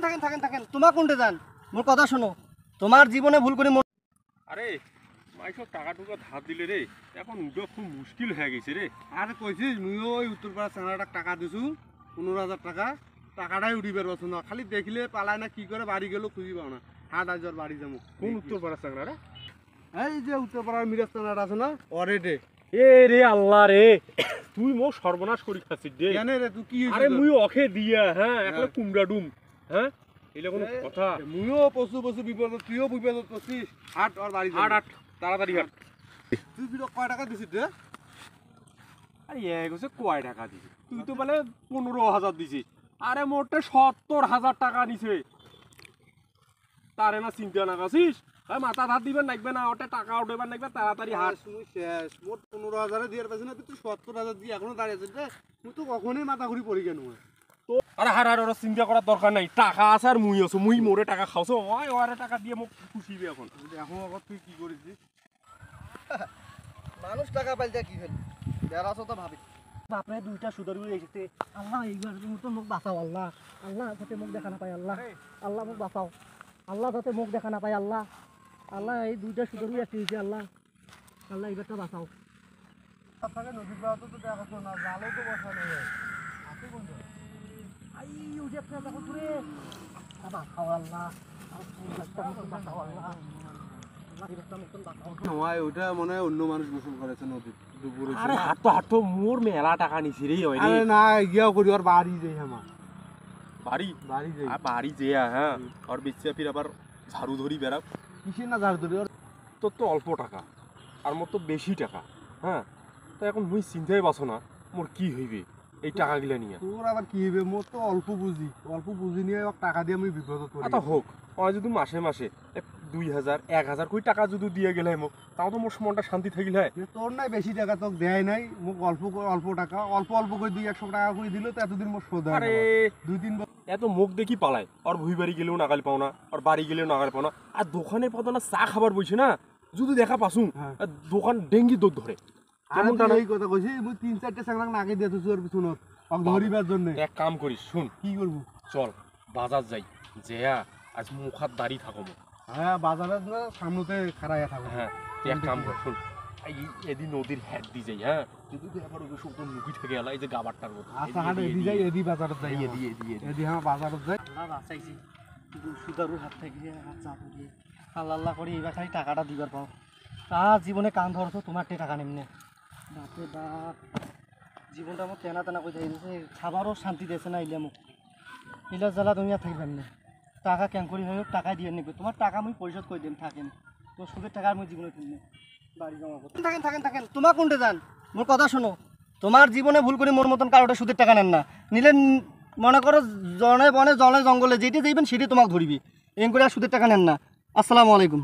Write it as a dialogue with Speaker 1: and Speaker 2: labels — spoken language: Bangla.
Speaker 1: থাকেন থাকেন থাকেন তোমার কোনটা যান মোর কথা শোনো তোমার জীবনে ভুল করে
Speaker 2: আরে মাইসব টাকা টুকা ধার দিলে রে এখন উঠো খুব মুশকিল হয়ে গেছে রে।
Speaker 3: আরে কইছিস মুইও ওই উত্তরপাড়া চাঙাটা টাকা দিছু 15,000 টাকা টাকাটাই উঠিবার বসো না খালি দেখলে পালায় না কি করে বাড়ি গেল খুঁজি পাও না হাট আজ বাড়ি যাবো।
Speaker 2: কোন উত্তরপাড়া চাকরা রে?
Speaker 3: এই যে উত্তরপাড়ার মিরাজ চাঙাটা আছে না ওরে ডে।
Speaker 2: এ রে আল্লাহ রে তুই মো সর্বনাশ করি খাচ্ছিস রে।
Speaker 3: কেন রে তুই কি
Speaker 2: আরে মুই অখে দিয়া হ্যাঁ একলা কুমড়া ডুম হ্যাঁ এলে কোনো কথা।
Speaker 3: মুইও পশু পশু বিপদ তুইও বিপদ করছিস হাট আর বাড়ি
Speaker 2: হাট হাট তাড়াতাড়ি হাট।
Speaker 3: তুই বিরো কয় টাকা দিছিস রে?
Speaker 2: আরে এক হচ্ছে কয় টাকা দিছিস তুই তো বলে 15,000 দিছিস। আরে মোটে 70,000 টাকা নিছে তারে না চিন্তা না কাছিস মাথা ধার দিবেন লাগবে না ওটা টাকা উঠেবার লাগবে তাড়াতাড়ি হাট।
Speaker 3: মুই শেষ মোট 15,000 দিয়ে পাইছি না তুই 70,000 দিয়ে এখনো দাঁড়িয়ে আছিস রে মুই তো কখনোই মাথা ঘুরি পড়ি কেন
Speaker 2: তো আরে হার হার ওরা চিন্তা করার দরকার নাই টাকা আছে আর মুই আছো মুই মোরে টাকা খাওছো ওই ওরে টাকা দিয়ে মোক খুশিবে এখন।
Speaker 3: এখন আবার তুই কি করেছিস?
Speaker 1: মানুষ টাকা পাইলে কি হল যারা আছো তো ভাবি বাপরে দুইটা সুদর হয়ে এসেছে আল্লাহ এইবার তো মুখ বাঁচাও আল্লাহ আল্লাহ যাতে মুখ দেখা না পাই আল্লাহ আল্লাহ মুখ বাঁচাও আল্লাহ যাতে মুখ দেখা না পাই আল্লাহ আল্লাহ এই দুইটা সুদর হয়ে এসেছে আল্লাহ আল্লাহ এইবারটা বাঁচাও।
Speaker 3: আপনাকে নদীর পাড়া তো দেখাতো না জালও তো বসানো হয় আছে কোন
Speaker 1: আই উঠে একটা দেখো দূরে বাঁচাও আল্লাহ বাঁচাও আল্লাহ
Speaker 3: নয় ওটা মনে হয় অন্য মানুষ গোসল করেছে নদীর দুপুরে।
Speaker 2: আরে হাঁটো হাঁটো মোর মেলা টাকা নিছি রে ওই
Speaker 3: আরে না গিয়াও করি আর বাড়ি যাই আমার
Speaker 2: বাড়ি
Speaker 3: বাড়ি যাই
Speaker 2: বাড়ি যেয়া হ্যাঁ আর বেঁচে ফির আবার ঝাড়ু ধরি বেড়াও।
Speaker 3: কিসের না ঝাড় ধরি
Speaker 2: তোর তো অল্প টাকা আর মোর তো বেশি টাকা হ্যাঁ তো এখন মুই চিন্তাই বাসো না মোর কি হইবে এই টাকাগুলা নিয়ে।
Speaker 3: তোর আবার কি হবে মোর তো অল্প পুঁজি নিয়ে টাকা দিয়ে আমি বিপদ করি।
Speaker 2: আচ্ছা হোক আমার যদি মাসে মাসে 2,000 1,000 কই টাকা যদি দিয়ে গেলে মোক তাও তো মোর মনটা শান্তি থাকিল হয়।
Speaker 3: তোর নাই বেশি টাকা তোকে দেয় নাই মোক অল্প টাকা অল্প করে 200 টাকা করে দিল তো এতদিন মোর শোধ হয়
Speaker 2: আরে
Speaker 3: 2-3 বছর
Speaker 2: এত মুখ দেখি পালায় আর ভুই বাড়ি গেলেও নাগাল পাও না আর বাড়ি গেলেও নাগাল পাও না আর দোকানে পাতো না চা খাবার বইছে না যদি দেখা পাসু দোকান ডেঙ্গি দৌড় ধরে।
Speaker 3: এই কথা কইছি মুই 3-4টা চাংলাং নাকে দিয়ে তুই পিছনত ধরিবার জন্য।
Speaker 2: এক কাম করিস শুন
Speaker 3: কি করব
Speaker 2: চল বাজার যাই যেয়া আজ মুখাত দাঁড়িয়ে থাকো মুখ।
Speaker 3: হ্যাঁ বাজারে সামনেতে খাড়াইয়া থাকো।
Speaker 2: হ্যাঁ তুই এক কাম কর শুন এদি নদীর হ্যাট দি যাই হ্যাঁ যদি তুই আবার ওকে সব মুখি থেকে এলা এই যে গাবারটার মতো
Speaker 3: আচ্ছা হাট এদি যাই এদি বাজারত যাই এদি হ্যাঁ বাজারত যাই
Speaker 1: আল্লাহ বাঁচাইছি সুদারুর হাত থেকে হাত চাপ দিয়ে আল্লাহ আল্লাহ করে এবার খালি টাকাটা দিবার পাও তার জীবনে কান ধরছো তোমার টাকা নেমনে বাপরে বাপ জীবনটা আমার তেনা তেনা করে দিয়েছে খাবারও শান্তি দিয়েছে না ইলে মোক ইলা জ্বালা তুমি আর থাকবেন না টাকা কেন করি হোক টাকা দিয়ে নেবে তোমার টাকা আমি পরিশোধ করে দিন থাকেন তোমার সুদের টাকা আমি জীবনে কিনবে বাড়ি জমা করতে থাকেন থাকেন থাকেন তোমার কোনটা যান মোর কথা শোনো তোমার জীবনে ভুল করে মোর মতন কারোটা সুদের টাকা নেন না নিলে মনে করো জনে বনে জলে জঙ্গলে যেটি যাইবেন সেটি তোমাকে ধরিবি এম করে আর সুদের টাকা নেন না। আসসালামু আলাইকুম।